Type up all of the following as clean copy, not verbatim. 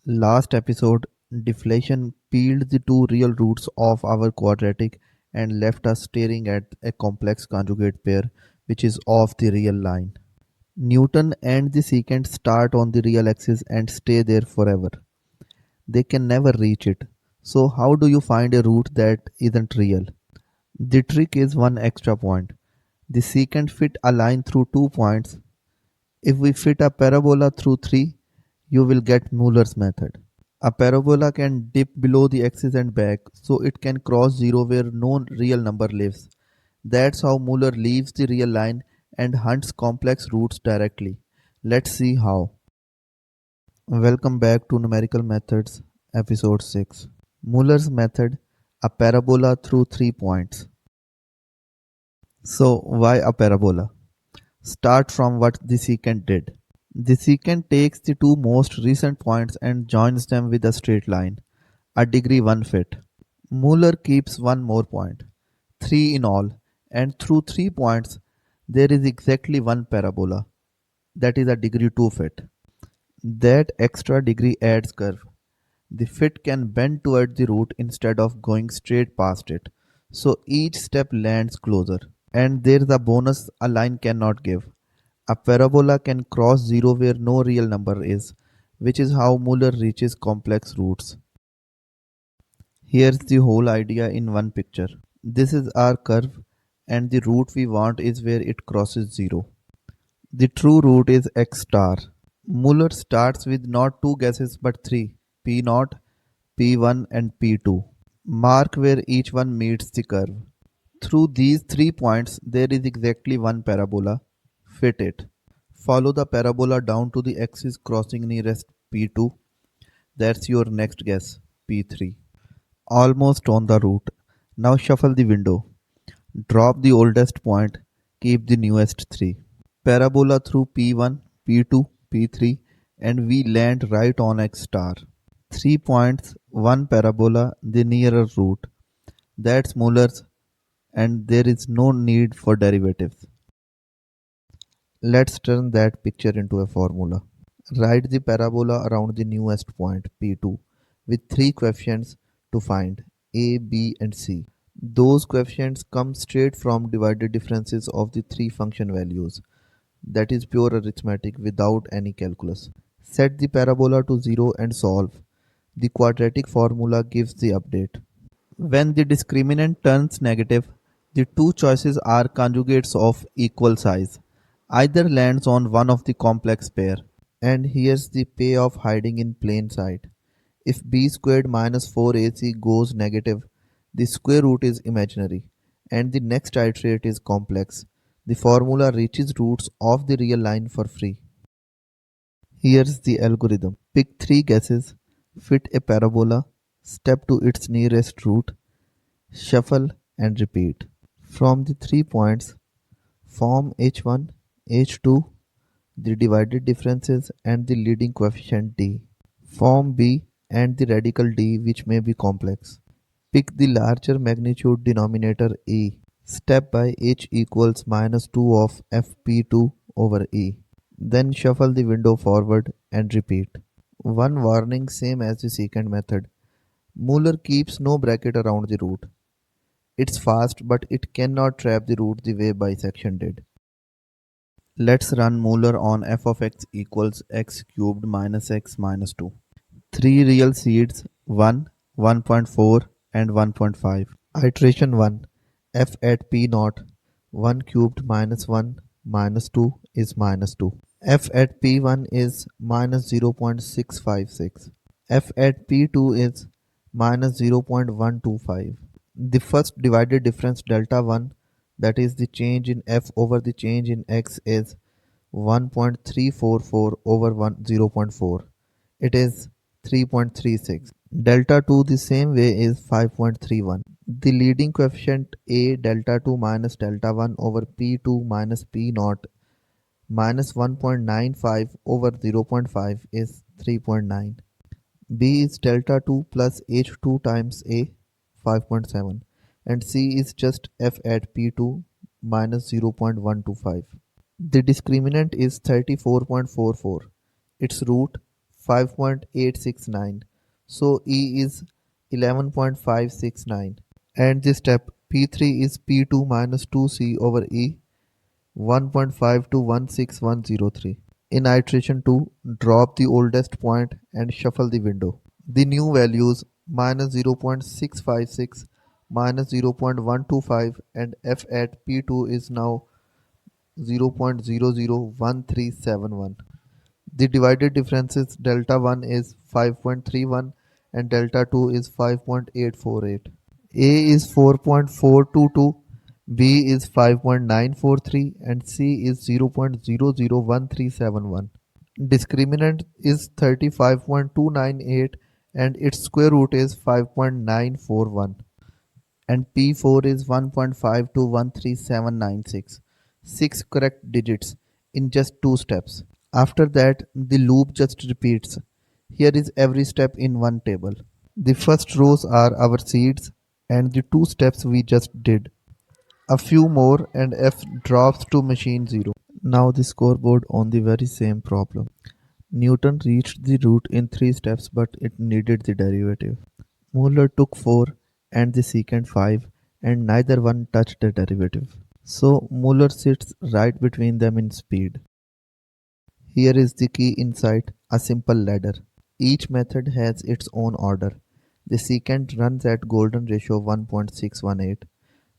Last episode, deflation peeled the two real roots of our quadratic and left us staring at a complex conjugate pair which is off the real line. Newton and the secant start on the real axis and stay there forever. They can never reach it. So how do you find a root that isn't real? The trick is one extra point. The secant fit a line through 2 points. If we fit a parabola through 3, you will get Müller's method. A parabola can dip below the axis and back, so it can cross zero where no real number lives. That's how Müller leaves the real line and hunts complex roots directly. Let's see how. Welcome back to Numerical Methods, Episode 6. Müller's method, a parabola through 3 points. So, why a parabola? Start from what the secant did. The secant takes the two most recent points and joins them with a straight line, a degree 1 fit. Müller keeps one more point, 3 in all, and through 3 points there is exactly one parabola, that is a degree 2 fit. That extra degree adds curve. The fit can bend toward the root instead of going straight past it, so each step lands closer. And there's a bonus a line cannot give. A parabola can cross zero where no real number is, which is how Müller reaches complex roots. Here's the whole idea in one picture. This is our curve, and the root we want is where it crosses zero. The true root is x star. Müller starts with not two guesses but three, p0, p1 and p2. Mark where each one meets the curve. Through these 3 points there is exactly one parabola. Fit it. Follow the parabola down to the axis crossing nearest p2. That's your next guess, p3. Almost on the root. Now shuffle the window. Drop the oldest point, keep the newest 3. Parabola through p1, p2, p3 and we land right on x star. 3 points, 1 parabola, the nearer root. That's Müller's and there is no need for derivatives. Let's turn that picture into a formula. Write the parabola around the newest point, P2, with 3 coefficients to find, A, B and C. Those coefficients come straight from divided differences of the 3 function values. That is pure arithmetic without any calculus. Set the parabola to 0 and solve. The quadratic formula gives the update. When the discriminant turns negative, the two choices are conjugates of equal size. Either lands on one of the complex pair. And here's the payoff hiding in plain sight. If b squared minus 4ac goes negative, the square root is imaginary, and the next iterate is complex. The formula reaches roots of the real line for free. Here's the algorithm. Pick 3 guesses, fit a parabola, step to its nearest root, shuffle and repeat. From the 3 points, form h1, h2, the divided differences and the leading coefficient d. Form b and the radical d which may be complex. Pick the larger magnitude denominator e. Step by h equals minus 2 of fp2 over e. Then shuffle the window forward and repeat. One warning, same as the secant method. Müller keeps no bracket around the root. It's fast but it cannot trap the root the way bisection did. Let's run Müller on f of x equals x cubed minus x minus 2. 3 real seeds 1, 1.4 and 1.5. Iteration 1. F at p0 1 cubed minus 1 minus 2 is minus 2. F at p1 is minus 0.656. F at p2 is minus 0.125. The first divided difference delta 1, that is the change in f over the change in x, is 1.344 over 0.4. It is 3.36. Delta 2 the same way is 5.31. The leading coefficient a delta 2 minus delta 1 over p2 minus p0 minus 1.95 over 0.5 is 3.9. B is delta 2 plus h2 times a, 5.7, and C is just f at p2 minus 0.125. The discriminant is 34.44. Its root 5.869. So E is 11.569. And the step P3 is P2 minus 2C over E 1.5 to 16103. In iteration 2, drop the oldest point and shuffle the window. The new values minus 0.656, minus 0.125 and F at P2 is now 0.001371. The divided differences delta 1 is 5.31 and delta 2 is 5.848. A is 4.422, B is 5.943 and C is 0.001371. Discriminant is 35.298 and its square root is 5.941 and P4 is 1.52139796. 6 correct digits in just 2 steps. After that, the loop just repeats. Here is every step in one table. The first rows are our seeds and the 2 steps we just did. A few more and F drops to machine 0. Now the scoreboard on the very same problem. Newton reached the root in 3 steps but it needed the derivative. Müller took 4 and the secant 5 and neither one touched the derivative. So Müller sits right between them in speed. Here is the key insight, a simple ladder. Each method has its own order. The secant runs at golden ratio 1.618.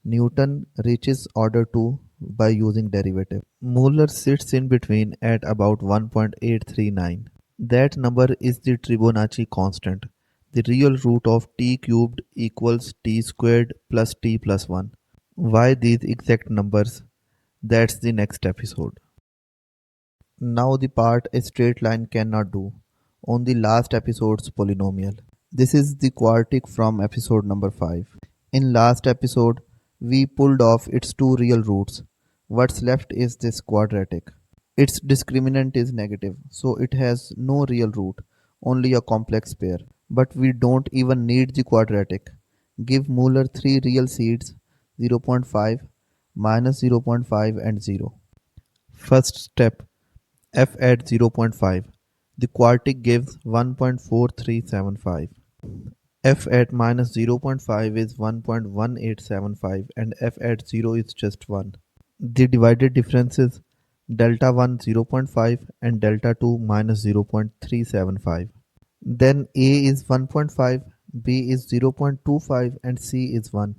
Newton reaches order 2 by using derivative. Müller sits in between at about 1.839. That number is the Tribonacci constant. The real root of t cubed equals t squared plus t plus 1. Why these exact numbers? That's the next episode. Now the part a straight line cannot do. On the last episode's polynomial. This is the quartic from episode number 5. In last episode, we pulled off its two real roots. What's left is this quadratic. Its discriminant is negative, so it has no real root, only a complex pair. But we don't even need the quadratic. Give Müller three real seeds 0.5, minus 0.5 and 0. First step, f at 0.5. The quartic gives 1.4375. F at minus 0.5 is 1.1875 and f at 0 is just 1. The divided differences delta 1 0.5 and delta 2 minus 0.375. Then A is 1.5, B is 0.25 and C is 1.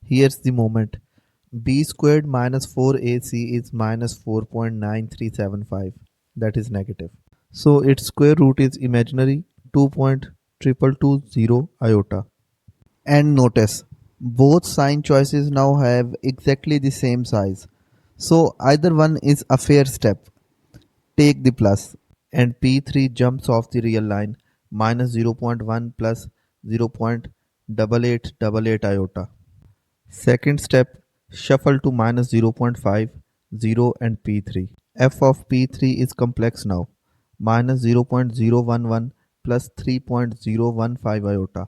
Here's the moment. B squared minus 4AC is minus 4.9375. That is negative. So its square root is imaginary 2.2220 iota. And notice, both sign choices now have exactly the same size. So either one is a fair step. Take the plus, and P3 jumps off the real line minus 0.1 plus 0.8888 iota. Second step, shuffle to minus 0.5, 0 and P3. F of P3 is complex now, minus 0.011 plus 3.015 iota.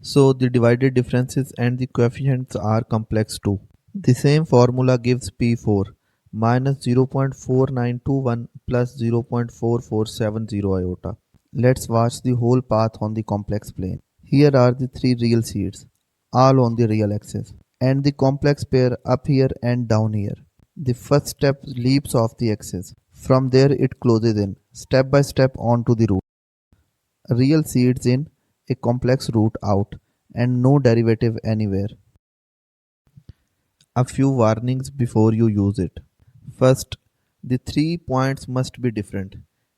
So the divided differences and the coefficients are complex too. The same formula gives P4 minus 0.4921 plus 0.4470 iota. Let's watch the whole path on the complex plane. Here are the three real seeds, all on the real axis, and the complex pair up here and down here. The first step leaps off the axis. From there it closes in, step by step onto the root. Real seeds in, a complex root out, and no derivative anywhere. A few warnings before you use it. First, the 3 points must be different.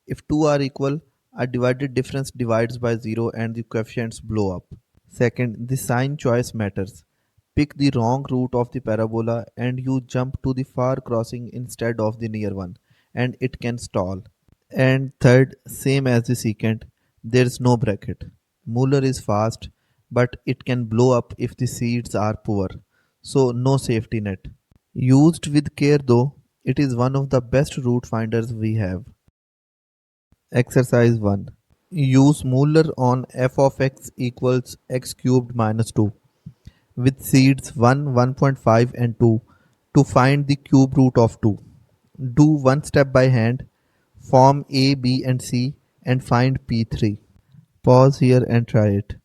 If two are equal, a divided difference divides by 0 and the coefficients blow up. Second, the sign choice matters. Pick the wrong root of the parabola and you jump to the far crossing instead of the near one, and it can stall. And third, same as the secant, there's no bracket. Müller is fast, but it can blow up if the seeds are poor, so no safety net. Used with care though, it is one of the best root finders we have. Exercise 1. Use Müller on f of x equals x cubed minus 2 with seeds 1, 1.5 and 2 to find the cube root of 2. Do one step by hand, form A, B and C and find P3. Pause here and try it.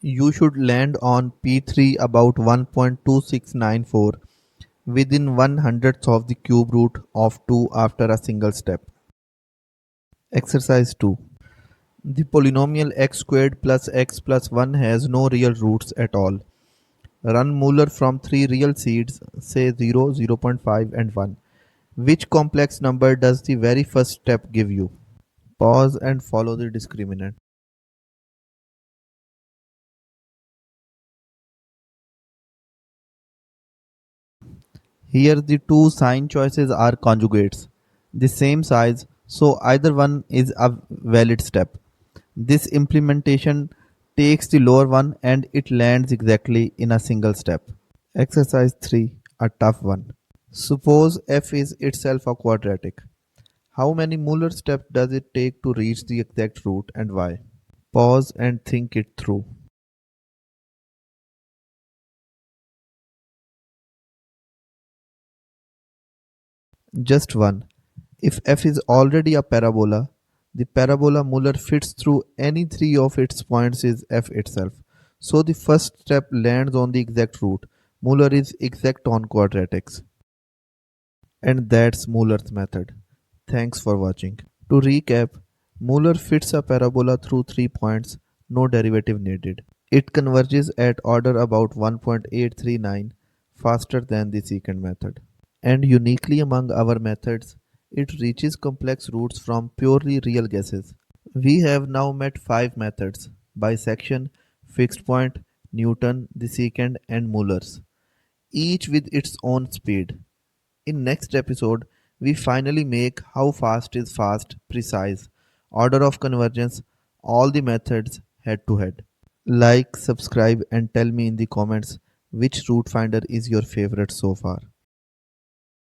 You should land on P3 about 1.2694 within 1/100th of the cube root of 2 after a single step. Exercise 2. The polynomial x squared plus x plus 1 has no real roots at all. Run Müller from 3 real seeds, say 0, 0.5 and 1. Which complex number does the very first step give you? Pause and follow the discriminant. Here the two sign choices are conjugates, the same size, so either one is a valid step. This implementation takes the lower one and it lands exactly in a single step. Exercise 3, a tough one. Suppose f is itself a quadratic. How many Müller steps does it take to reach the exact root and why? Pause and think it through. Just one. If f is already a parabola, the parabola Müller fits through any three of its points is f itself. So the first step lands on the exact root. Müller is exact on quadratics. And that's Müller's method. Thanks for watching. To recap, Müller fits a parabola through 3 points, no derivative needed. It converges at order about 1.839 faster than the secant method. And uniquely among our methods, it reaches complex roots from purely real guesses. We have now met 5 methods: bisection, fixed point, Newton, the secant and Müller's, each with its own speed. In next episode, we finally make how fast is fast precise, order of convergence, all the methods head to head. Like, subscribe and tell me in the comments which root finder is your favorite so far.